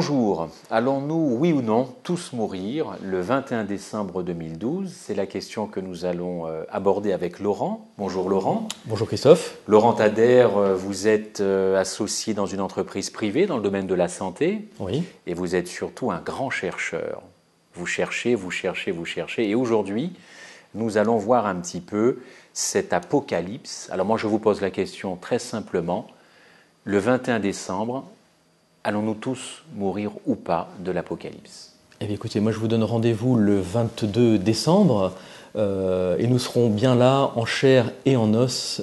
Bonjour, allons-nous, oui ou non, tous mourir le 21 décembre 2012? C'est la question que nous allons aborder avec Laurent. Bonjour Laurent. Bonjour Christophe. Laurent Thader, vous êtes associé dans une entreprise privée dans le domaine de la santé. Oui. Et vous êtes surtout un grand chercheur. Vous cherchez, vous cherchez, vous cherchez. Et aujourd'hui, nous allons voir un petit peu cet apocalypse. Alors moi, je vous pose la question très simplement. Le 21 décembre, allons-nous tous mourir ou pas de l'apocalypse? Eh bien écoutez, moi je vous donne rendez-vous le 22 décembre et nous serons bien là en chair et en os,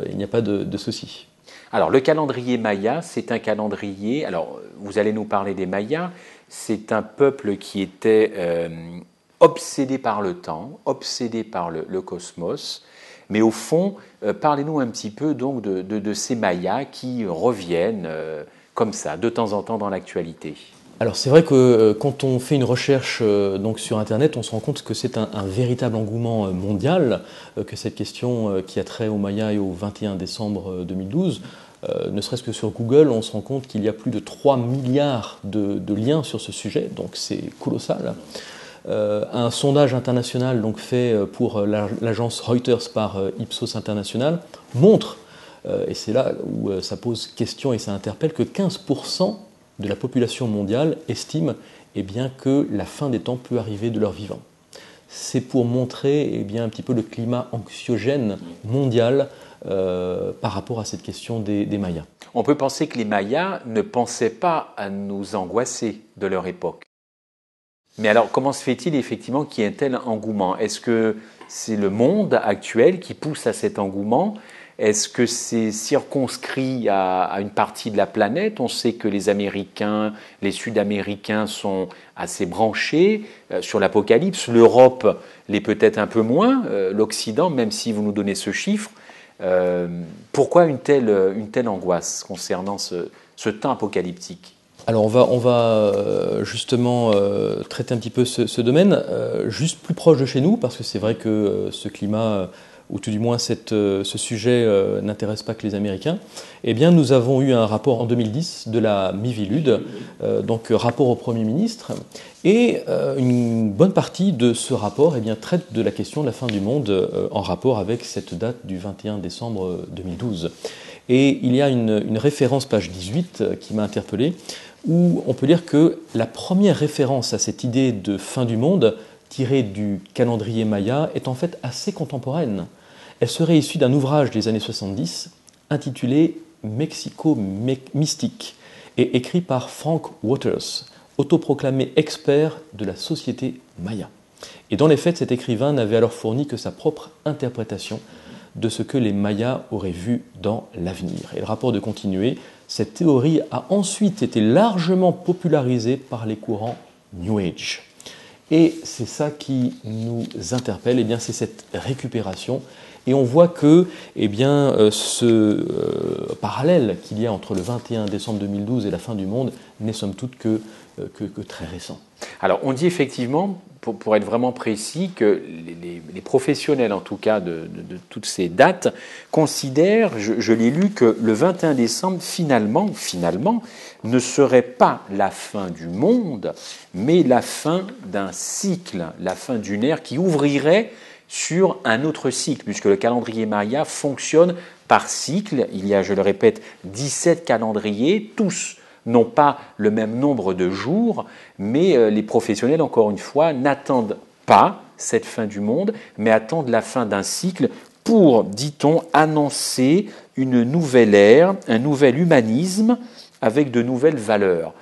il n'y a pas de souci. Alors le calendrier Maya, c'est un calendrier, alors vous allez nous parler des Mayas, c'est un peuple qui était obsédé par le temps, obsédé par le cosmos, mais au fond, parlez-nous un petit peu donc de ces Mayas qui reviennent comme ça, de temps en temps dans l'actualité. Alors c'est vrai que quand on fait une recherche donc sur Internet, on se rend compte que c'est un véritable engouement mondial, que cette question qui a trait aux Mayas et au 21 décembre 2012, ne serait-ce que sur Google, on se rend compte qu'il y a plus de 3 milliards de liens sur ce sujet, donc c'est colossal. Un sondage international donc fait pour l'agence Reuters par Ipsos International montre, et c'est là où ça pose question et ça interpelle, que 15% de la population mondiale estime bien, que la fin des temps peut arriver de leur vivant. C'est pour montrer bien, un petit peu le climat anxiogène mondial par rapport à cette question des Mayas. On peut penser que les Mayas ne pensaient pas à nous angoisser de leur époque. Mais alors, comment se fait-il effectivement qu'il y ait un tel engouement? Est-ce que c'est le monde actuel qui pousse à cet engouement? Est-ce que c'est circonscrit à une partie de la planète? On sait que les Américains, les Sud-Américains sont assez branchés sur l'apocalypse. L'Europe l'est peut-être un peu moins, l'Occident, même si vous nous donnez ce chiffre. Pourquoi une telle angoisse concernant ce temps apocalyptique? Alors on va justement traiter un petit peu ce domaine, juste plus proche de chez nous, parce que c'est vrai que ce climat, ou tout du moins ce sujet n'intéresse pas que les Américains. Eh bien nous avons eu un rapport en 2010 de la Miviludes, donc rapport au Premier ministre, et une bonne partie de ce rapport traite de la question de la fin du monde en rapport avec cette date du 21 décembre 2012. Et il y a une référence, page 18, qui m'a interpellé, où on peut lire que la première référence à cette idée de fin du monde, tirée du calendrier Maya, est en fait assez contemporaine. Elle serait issue d'un ouvrage des années 70 intitulé Mexico Mystique et écrit par Frank Waters, autoproclamé expert de la société Maya. Et dans les faits, cet écrivain n'avait alors fourni que sa propre interprétation de ce que les Mayas auraient vu dans l'avenir. Et le rapport de continuer, cette théorie a ensuite été largement popularisée par les courants New Age. Et c'est ça qui nous interpelle, c'est cette récupération. Et on voit que ce parallèle qu'il y a entre le 21 décembre 2012 et la fin du monde n'est somme toute que très récent. Alors on dit effectivement, pour être vraiment précis, que les professionnels en tout cas de toutes ces dates considèrent, je l'ai lu, que le 21 décembre finalement ne serait pas la fin du monde, mais la fin d'un cycle, la fin d'une ère qui ouvrirait sur un autre cycle, puisque le calendrier Maya fonctionne par cycle. Il y a, je le répète, 17 calendriers, tous n'ont pas le même nombre de jours, mais les professionnels, encore une fois, n'attendent pas cette fin du monde, mais attendent la fin d'un cycle pour, dit-on, annoncer une nouvelle ère, un nouvel humanisme avec de nouvelles valeurs.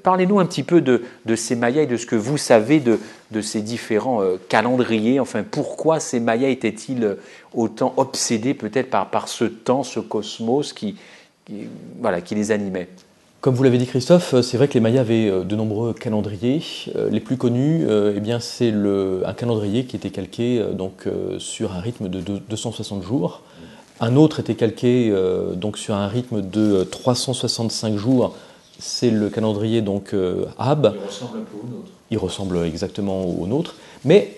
Parlez-nous un petit peu de ces Mayas et de ce que vous savez de ces différents calendriers. Enfin, pourquoi ces Mayas étaient-ils autant obsédés peut-être par ce temps, ce cosmos qui les animait? Comme vous l'avez dit Christophe, c'est vrai que les Mayas avaient de nombreux calendriers. Les plus connus, c'est un calendrier qui était calqué sur un rythme de 260 jours. Un autre était calqué sur un rythme de 365 jours. C'est le calendrier Ab. Il ressemble un peu au nôtre. Il ressemble exactement au nôtre. Mais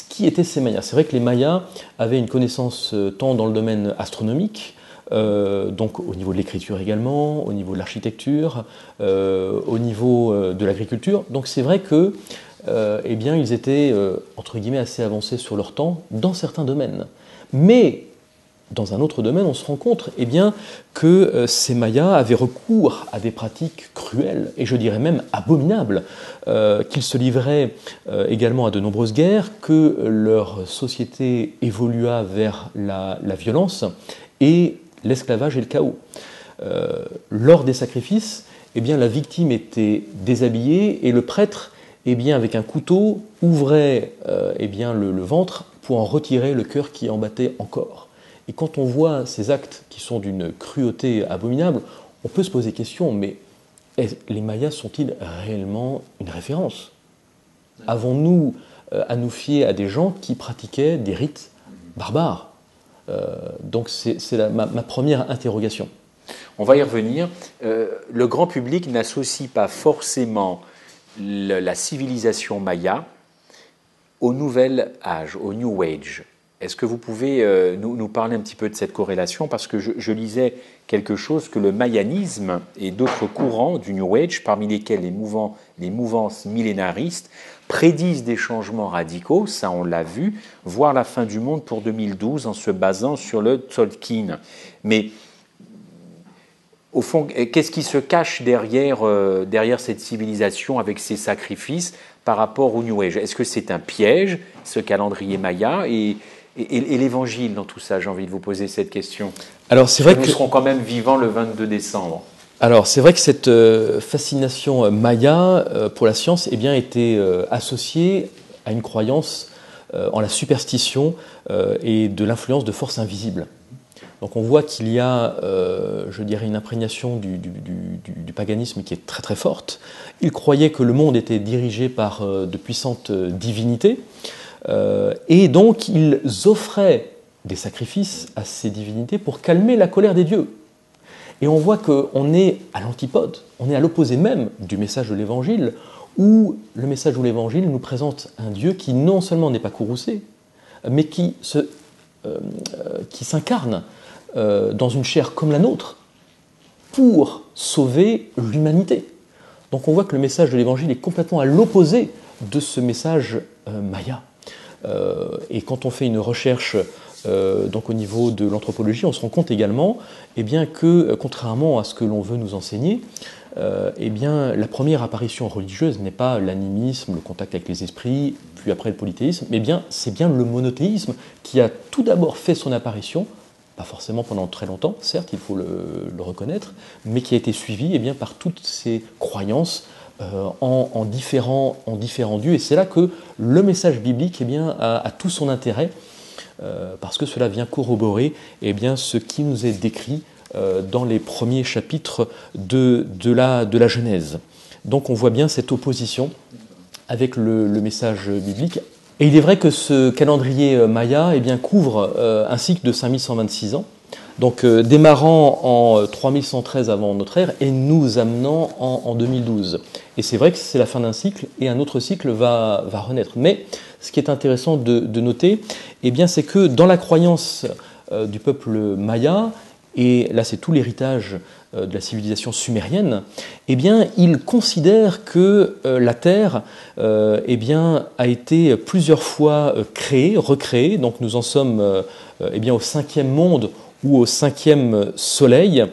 qui étaient ces Mayas? C'est vrai que les Mayas avaient une connaissance tant dans le domaine astronomique donc au niveau de l'écriture également, au niveau de l'architecture, au niveau de l'agriculture. Donc c'est vrai que eh bien, ils étaient entre guillemets assez avancés sur leur temps dans certains domaines. Mais dans un autre domaine, on se rend compte eh bien, que ces Mayas avaient recours à des pratiques cruelles, et je dirais même abominables, qu'ils se livraient également à de nombreuses guerres, que leur société évolua vers la violence et l'esclavage et le chaos. Lors des sacrifices, eh bien, la victime était déshabillée et le prêtre, eh bien, avec un couteau, ouvrait eh bien, le ventre pour en retirer le cœur qui en battait encore. Et quand on voit ces actes qui sont d'une cruauté abominable, on peut se poser question, mais les Mayas sont-ils réellement une référence? Avons-nous à nous fier à des gens qui pratiquaient des rites barbares? Donc c'est ma première interrogation. On va y revenir. Le grand public n'associe pas forcément la civilisation maya au nouvel âge, au New Age. Est-ce que vous pouvez nous parler un petit peu de cette corrélation? Parce que je lisais quelque chose que le mayanisme et d'autres courants du New Age, parmi lesquels les mouvances millénaristes, prédisent des changements radicaux, ça on l'a vu, voire la fin du monde pour 2012 en se basant sur le Tzolk'in. Mais au fond, qu'est-ce qui se cache derrière cette civilisation avec ses sacrifices par rapport au New Age? Est-ce que c'est un piège, ce calendrier maya, et l'Évangile dans tout ça? J'ai envie de vous poser cette question. Alors, c'est vrai que nous serons quand même vivants le 22 décembre. Alors, c'est vrai que cette fascination maya pour la science eh bien, était associée à une croyance en la superstition et de l'influence de forces invisibles. Donc on voit qu'il y a, je dirais, une imprégnation du paganisme qui est très très forte. Ils croyaient que le monde était dirigé par de puissantes divinités, et donc ils offraient des sacrifices à ces divinités pour calmer la colère des dieux. Et on voit qu'on est à l'antipode, on est à l'opposé même du message de l'Évangile, où le message de l'Évangile nous présente un Dieu qui non seulement n'est pas courroucé, mais qui s'incarne dans une chair comme la nôtre pour sauver l'humanité. Donc on voit que le message de l'Évangile est complètement à l'opposé de ce message maya. Et quand on fait une recherche donc au niveau de l'anthropologie, on se rend compte également eh bien, que, contrairement à ce que l'on veut nous enseigner, eh bien, la première apparition religieuse n'est pas l'animisme, le contact avec les esprits, puis après le polythéisme, mais bien, c'est bien le monothéisme qui a tout d'abord fait son apparition, pas forcément pendant très longtemps, certes, il faut le reconnaître, mais qui a été suivi eh bien, par toutes ces croyances en différents dieux. Et c'est là que le message biblique eh bien, a tout son intérêt, parce que cela vient corroborer eh bien, ce qui nous est décrit dans les premiers chapitres de la Genèse. Donc on voit bien cette opposition avec le message biblique. Et il est vrai que ce calendrier maya eh bien, couvre un cycle de 5126 ans, donc démarrant en 3113 avant notre ère et nous amenant en 2012. Et c'est vrai que c'est la fin d'un cycle et un autre cycle va renaître. Mais ce qui est intéressant de noter, eh bien, c'est que dans la croyance du peuple maya, et là c'est tout l'héritage de la civilisation sumérienne, eh bien, il considère que la Terre eh bien, a été plusieurs fois créée, recréée, donc nous en sommes eh bien, au 5e monde ou au 5e soleil,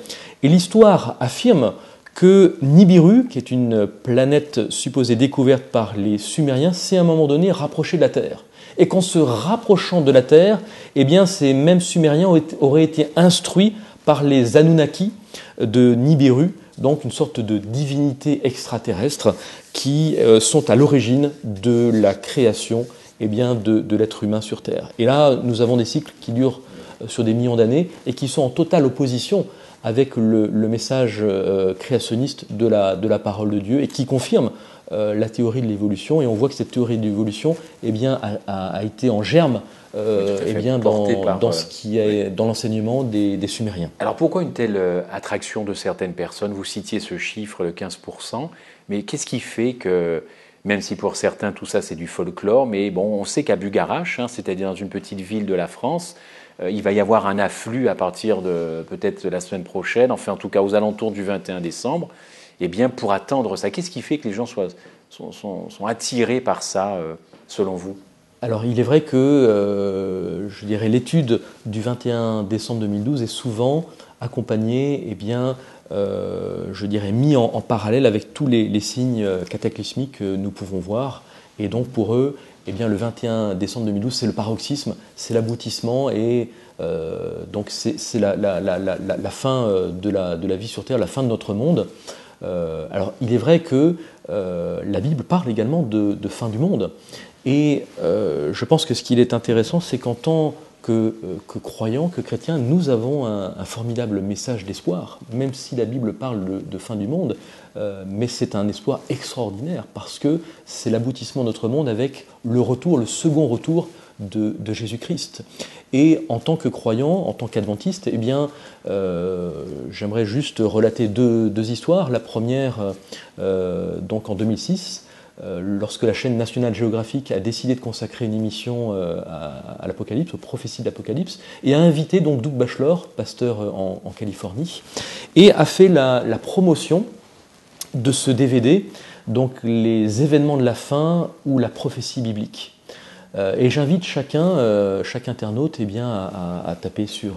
et l'histoire affirme que Nibiru, qui est une planète supposée découverte par les Sumériens, s'est à un moment donné rapproché de la Terre. Et qu'en se rapprochant de la Terre, eh bien, ces mêmes Sumériens auraient été instruits par les Anunnaki de Nibiru, donc une sorte de divinité extraterrestre qui sont à l'origine de la création eh bien, de l'être humain sur Terre. Et là, nous avons des cycles qui durent sur des millions d'années et qui sont en totale opposition avec le message créationniste de la parole de Dieu et qui confirme la théorie de l'évolution. Et on voit que cette théorie de l'évolution eh bien, a été en germe eh bien, dans ce qui est dans l'enseignement des Sumériens. Alors pourquoi une telle attraction de certaines personnes? Vous citiez ce chiffre, le 15%, mais qu'est-ce qui fait que, même si pour certains tout ça c'est du folklore, mais bon, on sait qu'à Bugarache, hein, c'est-à-dire dans une petite ville de la France, il va y avoir un afflux à partir de peut-être la semaine prochaine, enfin en tout cas aux alentours du 21 décembre, eh bien pour attendre ça. Qu'est-ce qui fait que les gens sont attirés par ça, selon vous? Alors il est vrai que, je dirais, l'étude du 21 décembre 2012 est souvent accompagnée, eh bien, je dirais, mis en parallèle avec tous les signes cataclysmiques que nous pouvons voir. Et donc pour eux, eh bien, le 21 décembre 2012, c'est le paroxysme, c'est l'aboutissement et donc c'est la fin de la vie sur Terre, la fin de notre monde. Alors il est vrai que la Bible parle également de fin du monde. Et je pense que ce qu'il est intéressant, c'est qu'en tant que croyants, que chrétiens, nous avons un formidable message d'espoir, même si la Bible parle de fin du monde, mais c'est un espoir extraordinaire, parce que c'est l'aboutissement de notre monde avec le retour, le second retour de Jésus-Christ. Et en tant que croyant, en tant qu'adventiste, eh bien, j'aimerais juste relater deux histoires. La première, donc en 2006, lorsque la chaîne National Geographic a décidé de consacrer une émission à l'Apocalypse, aux prophéties de l'Apocalypse, et a invité donc Doug Batchelor, pasteur en Californie, et a fait la promotion de ce DVD, donc les événements de la fin ou la prophétie biblique. Et j'invite chaque internaute eh bien, à taper sur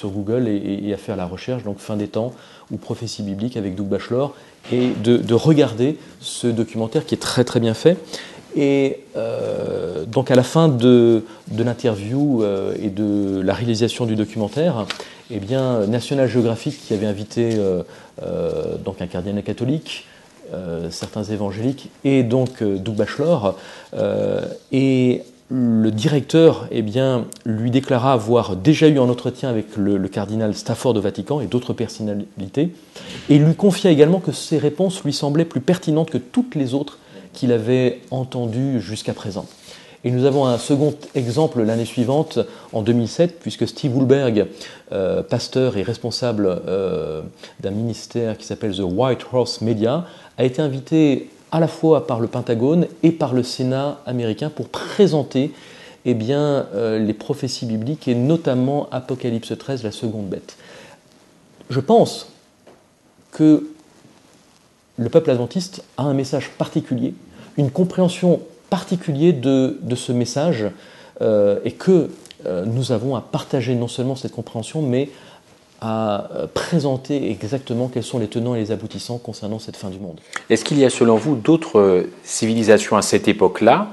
Google et à faire la recherche, donc fin des temps ou prophétie biblique avec Doug Batchelor, et de regarder ce documentaire qui est très très bien fait. Et donc à la fin de l'interview et de la réalisation du documentaire, eh bien, National Geographic, qui avait invité donc un cardinal catholique, certains évangéliques et donc Doug Batchelor, et le directeur eh bien, lui déclara avoir déjà eu un entretien avec le cardinal Stafford au Vatican et d'autres personnalités, et lui confia également que ses réponses lui semblaient plus pertinentes que toutes les autres qu'il avait entendues jusqu'à présent. Et nous avons un second exemple l'année suivante, en 2007, puisque Steve Woolberg, pasteur et responsable d'un ministère qui s'appelle The White Horse Media, a été invité à la fois par le Pentagone et par le Sénat américain pour présenter eh bien, les prophéties bibliques et notamment Apocalypse 13, la seconde bête. Je pense que le peuple adventiste a un message particulier, une compréhension particulière de ce message et que nous avons à partager non seulement cette compréhension, mais à présenter exactement quels sont les tenants et les aboutissants concernant cette fin du monde. Est-ce qu'il y a selon vous d'autres civilisations à cette époque-là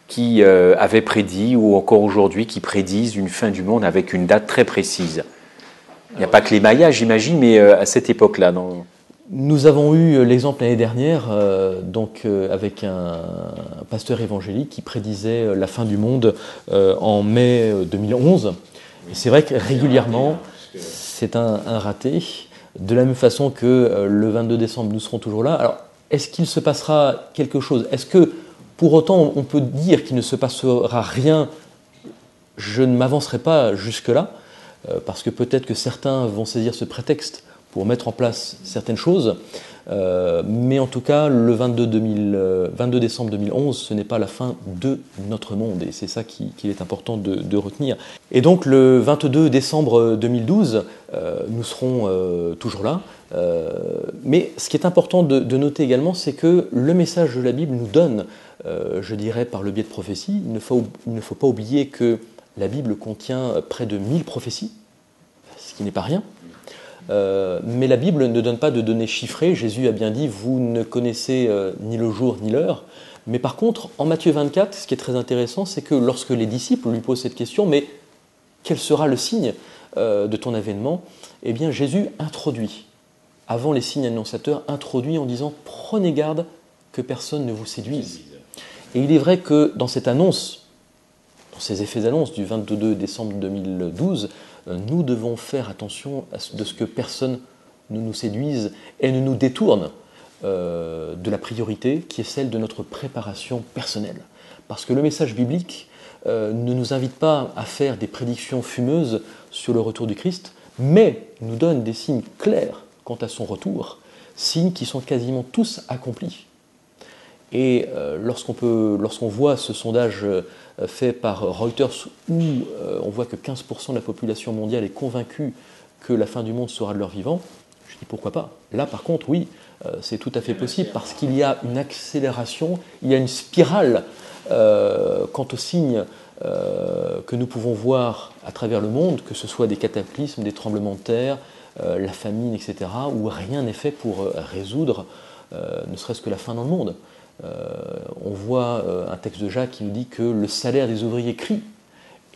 qui avaient prédit ou encore aujourd'hui qui prédisent une fin du monde avec une date très précise? Il n'y a pas que les Mayas, j'imagine, mais à cette époque-là. Nous avons eu l'exemple l'année dernière avec un pasteur évangélique qui prédisait la fin du monde en mai 2011. Et c'est vrai que régulièrement, c'est un raté. De la même façon que le 22 décembre, nous serons toujours là. Alors, est-ce qu'il se passera quelque chose? Est-ce que, pour autant, on peut dire qu'il ne se passera rien? Je ne m'avancerai pas jusque-là, parce que peut-être que certains vont saisir ce prétexte pour mettre en place certaines choses. Mais en tout cas, le 22 décembre 2011, ce n'est pas la fin de notre monde. Et c'est ça qu'il est important de retenir. Et donc, le 22 décembre 2012, nous serons toujours là. Mais ce qui est important de noter également, c'est que le message de la Bible nous donne, je dirais par le biais de prophéties, il ne faut pas oublier que la Bible contient près de 1000 prophéties, ce qui n'est pas rien. Mais la Bible ne donne pas de données chiffrées. Jésus a bien dit « vous ne connaissez ni le jour ni l'heure ». Mais par contre, en Matthieu 24, ce qui est très intéressant, c'est que lorsque les disciples lui posent cette question « mais quel sera le signe de ton avènement ?» Eh bien Jésus introduit, avant les signes annonciateurs, introduit en disant « prenez garde que personne ne vous séduise ». Et il est vrai que dans cette annonce, dans ces effets d'annonce du 22 décembre 2012, nous devons faire attention de ce que personne ne nous séduise et ne nous détourne de la priorité qui est celle de notre préparation personnelle. Parce que le message biblique ne nous invite pas à faire des prédictions fumeuses sur le retour du Christ, mais nous donne des signes clairs quant à son retour, signes qui sont quasiment tous accomplis. Et lorsqu'on voit ce sondage fait par Reuters où on voit que 15% de la population mondiale est convaincue que la fin du monde sera de leur vivant, je dis pourquoi pas. Là par contre, oui, c'est tout à fait possible parce qu'il y a une accélération, il y a une spirale quant aux signes que nous pouvons voir à travers le monde, que ce soit des cataclysmes, des tremblements de terre, la famine, etc., où rien n'est fait pour résoudre ne serait-ce que la fin dans le monde. On voit un texte de Jacques qui nous dit que le salaire des ouvriers crie.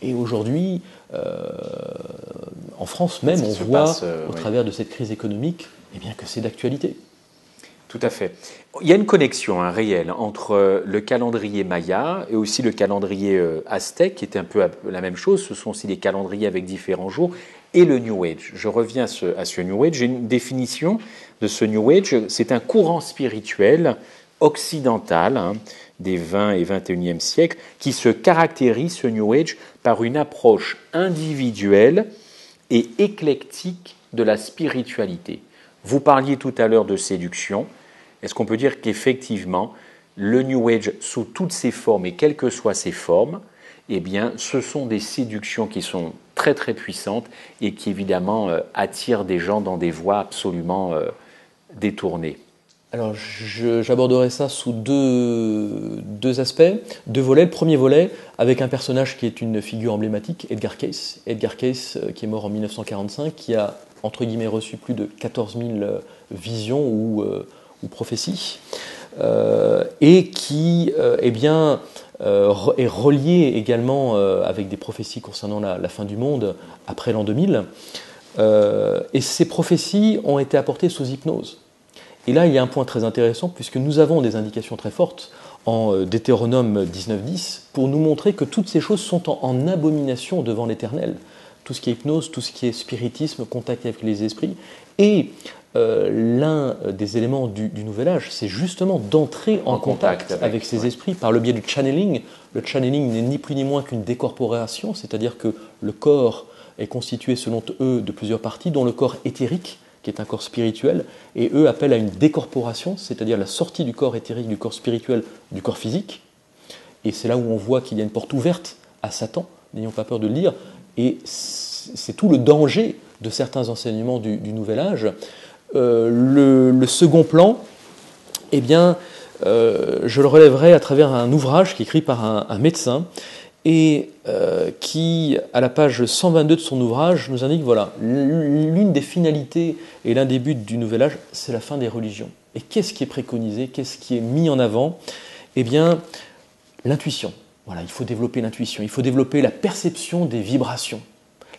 Et aujourd'hui, en France même, on voit au travers de cette crise économique eh bien, que c'est d'actualité. Tout à fait. Il y a une connexion réelle entre le calendrier maya et aussi le calendrier aztèque, qui est un peu la même chose. Ce sont aussi des calendriers avec différents jours, et le New Age. Je reviens à ce New Age. J'ai une définition de ce New Age. C'est un courant spirituel occidental des 20 et 21e siècles qui se caractérise, ce New Age, par une approche individuelle et éclectique de la spiritualité. Vous parliez tout à l'heure de séduction. Est-ce qu'on peut dire qu'effectivement, le New Age, sous toutes ses formes et quelles que soient ses formes, eh bien, ce sont des séductions qui sont très très puissantes et qui évidemment attirent des gens dans des voies absolument détournées? Alors, j'aborderai ça sous deux aspects, deux volets. Le premier volet, avec un personnage qui est une figure emblématique, Edgar Cayce. Edgar Cayce, qui est mort en 1945, qui a, entre guillemets, reçu plus de 14 000 visions ou prophéties, et qui est relié également avec des prophéties concernant la fin du monde après l'an 2000. Et ces prophéties ont été apportées sous hypnose. Et là, il y a un point très intéressant, puisque nous avons des indications très fortes en Deutéronome 19.10 pour nous montrer que toutes ces choses sont en abomination devant l'Éternel. Tout ce qui est hypnose, tout ce qui est spiritisme, contact avec les esprits. Et l'un des éléments du Nouvel Âge, c'est justement d'entrer en contact avec ces esprits par le biais du channeling. Le channeling n'est ni plus ni moins qu'une décorporation, c'est-à-dire que le corps est constitué, selon eux, de plusieurs parties, dont le corps éthérique, qui est un corps spirituel, et eux appellent à une décorporation, c'est-à-dire la sortie du corps éthérique, du corps spirituel, du corps physique. Et c'est là où on voit qu'il y a une porte ouverte à Satan, n'ayons pas peur de le dire, et c'est tout le danger de certains enseignements du Nouvel Âge. Le second plan, eh bien, je le relèverai à travers un ouvrage qui est écrit par un médecin, et qui, à la page 122 de son ouvrage, nous indique, voilà, l'une des finalités et l'un des buts du Nouvel Âge, c'est la fin des religions. Et qu'est-ce qui est préconisé, qu'est-ce qui est mis en avant? Eh bien, l'intuition. Voilà, il faut développer l'intuition, il faut développer la perception des vibrations,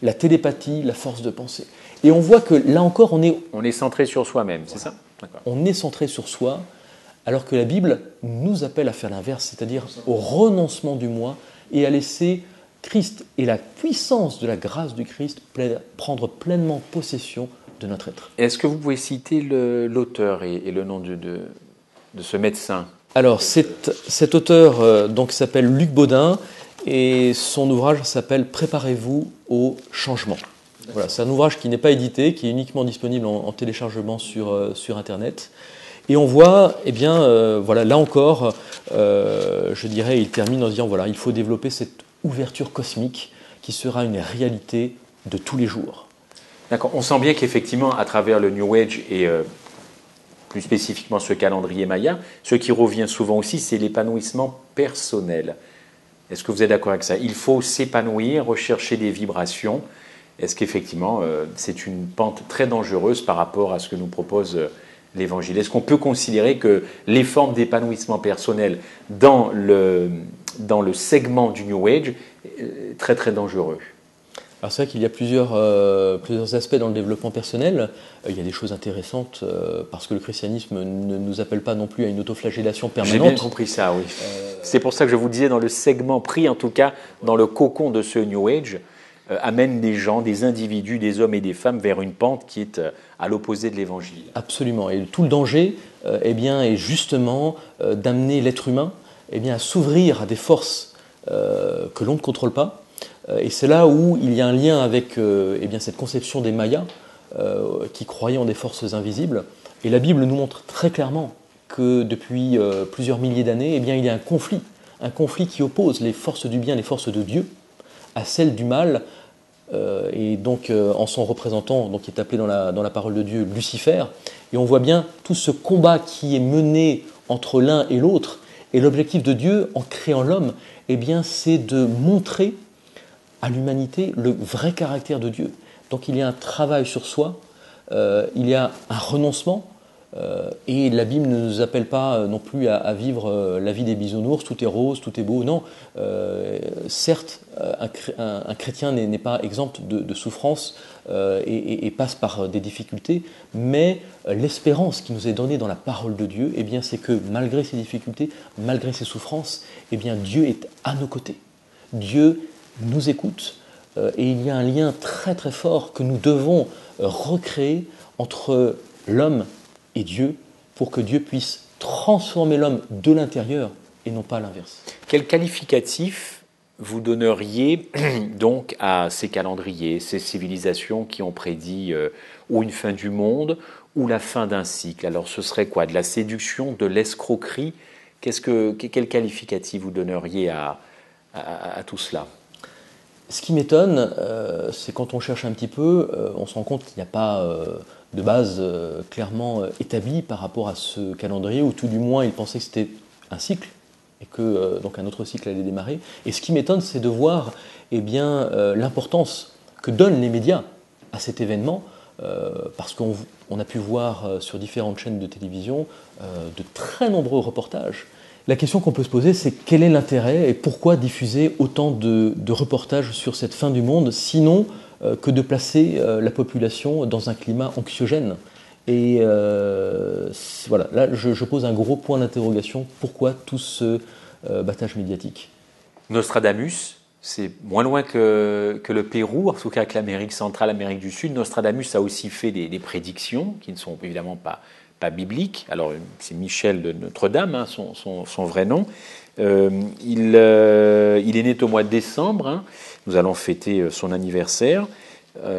la télépathie, la force de pensée. Et on voit que là encore, on est centré sur soi-même, c'est ça? D'accord. On est centré sur soi, alors que la Bible nous appelle à faire l'inverse, c'est-à-dire au renoncement du moi, et à laisser Christ et la puissance de la grâce du Christ prendre pleinement possession de notre être. Est-ce que vous pouvez citer l'auteur et le nom de ce médecin? Alors, cet auteur donc, s'appelle Luc Baudin, et son ouvrage s'appelle « Préparez-vous au changement ». Voilà, c'est un ouvrage qui n'est pas édité, qui est uniquement disponible en téléchargement sur Internet. Et on voit, eh bien, voilà, là encore, je dirais, il termine en disant, voilà, il faut développer cette ouverture cosmique qui sera une réalité de tous les jours. D'accord. On sent bien qu'effectivement, à travers le New Age et plus spécifiquement ce calendrier maya, ce qui revient souvent aussi, c'est l'épanouissement personnel. Est-ce que vous êtes d'accord avec ça? Il faut s'épanouir, rechercher des vibrations. Est-ce qu'effectivement, c'est une pente très dangereuse par rapport à ce que nous propose l'Évangile? Est-ce qu'on peut considérer que les formes d'épanouissement personnel dans le segment du New Age est très très dangereux? Alors c'est vrai qu'il y a plusieurs aspects dans le développement personnel. Il y a des choses intéressantes parce que le christianisme ne nous appelle pas non plus à une autoflagellation permanente. J'ai bien compris ça, oui. C'est pour ça que je vous disais, dans le segment pris, en tout cas dans le cocon de ce New Age, amène des gens, des individus, des hommes et des femmes vers une pente qui est à l'opposé de l'Évangile. Absolument. Et tout le danger eh bien, est justement d'amener l'être humain eh bien, à s'ouvrir à des forces que l'on ne contrôle pas. Et c'est là où il y a un lien avec eh bien, cette conception des Mayas qui croyaient en des forces invisibles. Et la Bible nous montre très clairement que depuis plusieurs milliers d'années, eh bien, il y a un conflit qui oppose les forces du bien, les forces de Dieu, à celles du mal, et donc en son représentant, donc, qui est appelé dans la parole de Dieu Lucifer. Et on voit bien tout ce combat qui est mené entre l'un et l'autre. Et l'objectif de Dieu, en créant l'homme, eh bien, c'est de montrer à l'humanité le vrai caractère de Dieu. Donc il y a un travail sur soi, il y a un renoncement, et la Bible ne nous appelle pas non plus à vivre la vie des bisounours, tout est rose, tout est beau. Non, certes, un chrétien n'est pas exempt de souffrance et passe par des difficultés, mais l'espérance qui nous est donnée dans la parole de Dieu, eh bien, c'est que malgré ces difficultés, malgré ces souffrances, eh bien, Dieu est à nos côtés. Dieu nous écoute, et il y a un lien très très fort que nous devons recréer entre l'homme et Dieu pour que Dieu puisse transformer l'homme de l'intérieur et non pas l'inverse. Quel qualificatif vous donneriez donc à ces calendriers, ces civilisations qui ont prédit ou une fin du monde ou la fin d'un cycle? Alors ce serait quoi? De la séduction, de l'escroquerie? Quel qualificatif vous donneriez à tout cela? Ce qui m'étonne, c'est quand on cherche un petit peu, on se rend compte qu'il n'y a pas de base clairement établie par rapport à ce calendrier, ou tout du moins il pensait que c'était un cycle, et que donc un autre cycle allait démarrer. Et ce qui m'étonne, c'est de voir eh bien, l'importance que donnent les médias à cet événement, parce qu'on a pu voir sur différentes chaînes de télévision de très nombreux reportages. La question qu'on peut se poser, c'est quel est l'intérêt et pourquoi diffuser autant de reportages sur cette fin du monde, sinon que de placer la population dans un climat anxiogène. Et voilà, là je pose un gros point d'interrogation, pourquoi tout ce battage médiatique? Nostradamus, c'est moins loin que le Pérou, en tout cas que l'Amérique centrale, l'Amérique du Sud. Nostradamus a aussi fait des prédictions qui ne sont évidemment pas bibliques. Alors c'est Michel de Notre-Dame, hein, son vrai nom. Il est né au mois de décembre, hein. Nous allons fêter son anniversaire.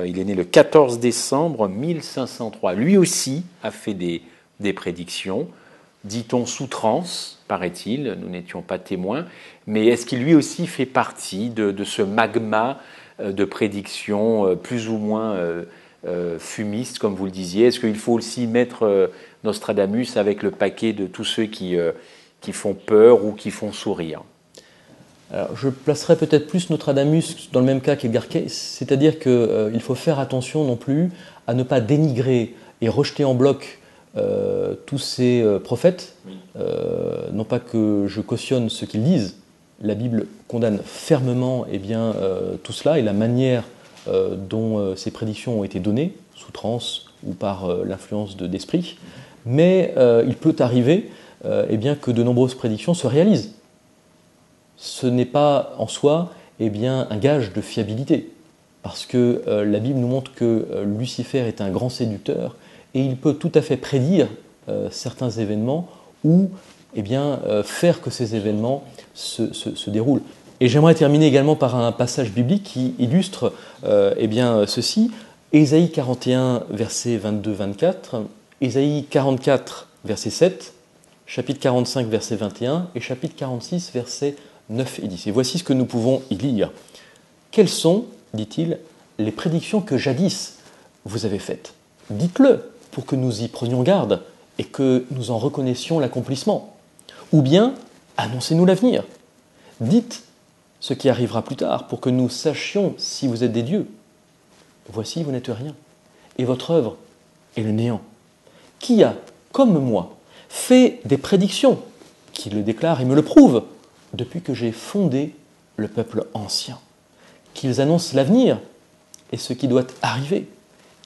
Il est né le 14 décembre 1503. Lui aussi a fait des prédictions, dit-on sous transe, paraît-il, nous n'étions pas témoins, mais est-ce qu'il lui aussi fait partie de ce magma de prédictions plus ou moins fumistes, comme vous le disiez? Est-ce qu'il faut aussi mettre Nostradamus avec le paquet de tous ceux qui font peur ou qui font sourire? Alors, je placerais peut-être plus Nostradamus dans le même cas qu'Edgar Cayce, c'est-à-dire qu'il faut faire attention non plus à ne pas dénigrer et rejeter en bloc tous ces prophètes. Non pas que je cautionne ce qu'ils disent, la Bible condamne fermement tout cela et la manière dont ces prédictions ont été données, sous transe ou par l'influence d'esprit, mais il peut arriver que de nombreuses prédictions se réalisent. Ce n'est pas en soi un gage de fiabilité, parce que la Bible nous montre que Lucifer est un grand séducteur et il peut tout à fait prédire certains événements ou faire que ces événements se déroulent. Et j'aimerais terminer également par un passage biblique qui illustre ceci. Ésaïe 41, versets 22-24, Ésaïe 44, verset 7, chapitre 45, verset 21 et chapitre 46, verset 9 et 10. Et voici ce que nous pouvons y lire. Quelles sont, dit-il, les prédictions que jadis vous avez faites? Dites-le pour que nous y prenions garde et que nous en reconnaissions l'accomplissement. Ou bien, annoncez-nous l'avenir. Dites ce qui arrivera plus tard pour que nous sachions si vous êtes des dieux. Voici, vous n'êtes rien, et votre œuvre est le néant. Qui a, comme moi, fait des prédictions, qui le déclarent et me le prouvent, depuis que j'ai fondé le peuple ancien, qu'ils annoncent l'avenir et ce qui doit arriver?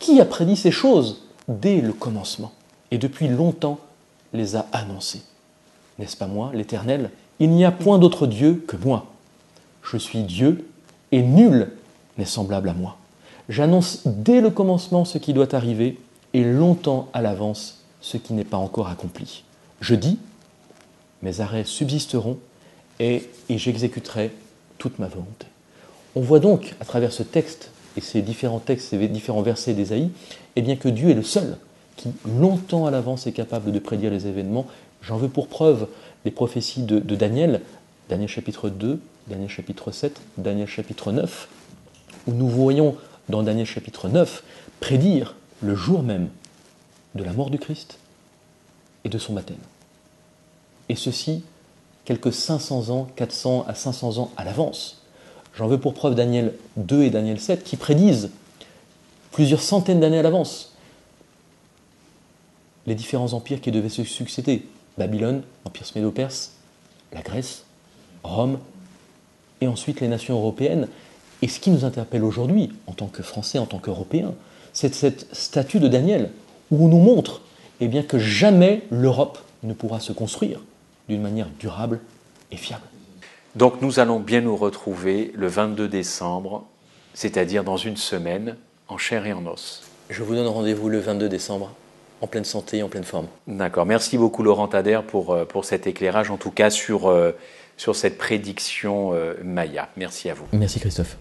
Qui a prédit ces choses dès le commencement et depuis longtemps les a annoncées? N'est-ce pas moi, l'Éternel? Il n'y a point d'autre Dieu que moi. Je suis Dieu et nul n'est semblable à moi. J'annonce dès le commencement ce qui doit arriver et longtemps à l'avance ce qui n'est pas encore accompli. Je dis, mes arrêts subsisteront et j'exécuterai toute ma volonté. On voit donc à travers ce texte et ces différents textes, ces différents versets d'Ésaïe, que Dieu est le seul qui longtemps à l'avance est capable de prédire les événements J'en veux pour preuve les prophéties de Daniel, Daniel chapitre 2, Daniel chapitre 7, Daniel chapitre 9, où nous voyons dans Daniel chapitre 9 prédire le jour même de la mort du Christ et de son baptême. Et ceci, quelques 500 ans, 400 à 500 ans à l'avance. J'en veux pour preuve Daniel 2 et Daniel 7 qui prédisent plusieurs centaines d'années à l'avance les différents empires qui devaient se succéder. Babylone, l'empire smédo-perse, la Grèce, Rome, et ensuite les nations européennes. Et ce qui nous interpelle aujourd'hui, en tant que Français, en tant qu'Européens, c'est cette statue de Daniel, où on nous montre bien, que jamais l'Europe ne pourra se construire d'une manière durable et fiable. Donc nous allons bien nous retrouver le 22 décembre, c'est-à-dire dans une semaine, en chair et en os. Je vous donne rendez-vous le 22 décembre, en pleine santé et en pleine forme. D'accord. Merci beaucoup Laurent Thader pour cet éclairage, en tout cas sur cette prédiction Maya. Merci à vous. Merci Christophe.